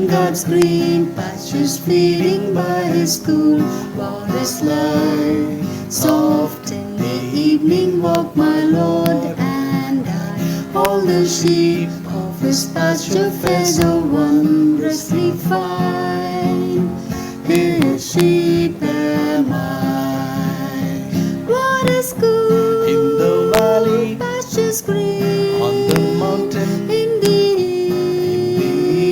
God's green pastures, feeding by His cool waters lie. Soft in the evening walk my Lord and I. All the sheep of His pasture fare so wondrously fine. His sheep am I. What is good In the valley, pastures green, on the mountain, in the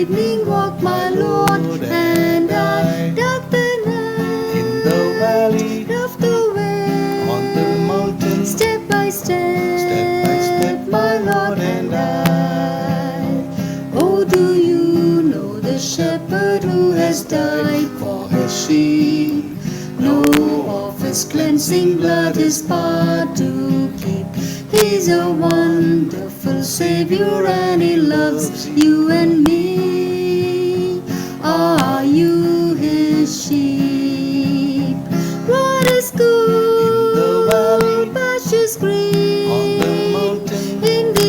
evening walk my Lord and I. Dark the night, in the valley, rough the way, on the mountain, step by step, my Lord and I. Oh, do you know the shepherd who has died for his sheep? Know of His cleansing blood, His part to keep. He's a wonderful Savior and He loves you and me. Are you His sheep? What is good? in the valley, Pastures green, on the mountain, in the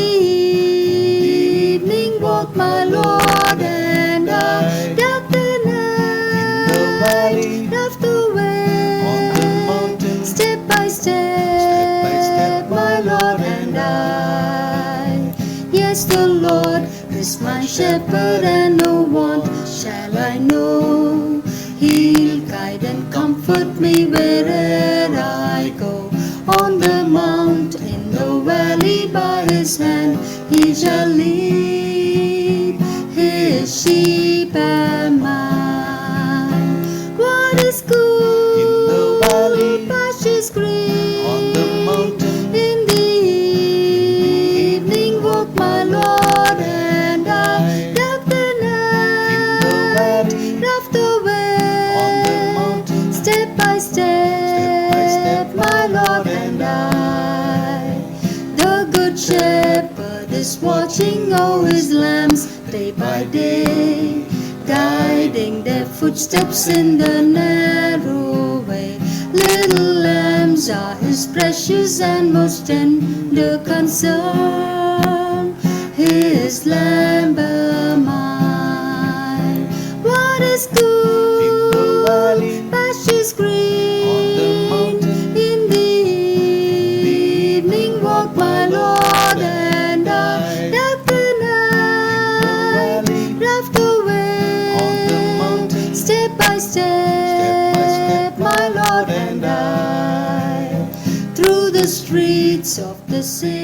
evening walk my Lord and I. Dark the in the night, valley, rough the way, on the mountain, step by step, my Lord and I. Yes, the Lord is my shepherd and no want shall I know. He'll guide and comfort me where'er I go. On the mount, in the valley, by His hand He shall lead. His sheep am I. What is good? in the valley, Pastures green, on the mountain, in the evening walk my Lord and I. Dark the in the night, valley, rough the way, on the mountain, step by step, my Lord and I. The good shepherd is watching o'er His lambs day by day, guiding their footsteps in the narrow way. Little lambs are His precious and most tender concern. His lamb am I. What is good? in the valley, Pastures green, on the mountain, in the evening walk my Lord and I. Dark the night, valley, rough the way, on the mountain, step by step, my Lord and I. Through the streets of the city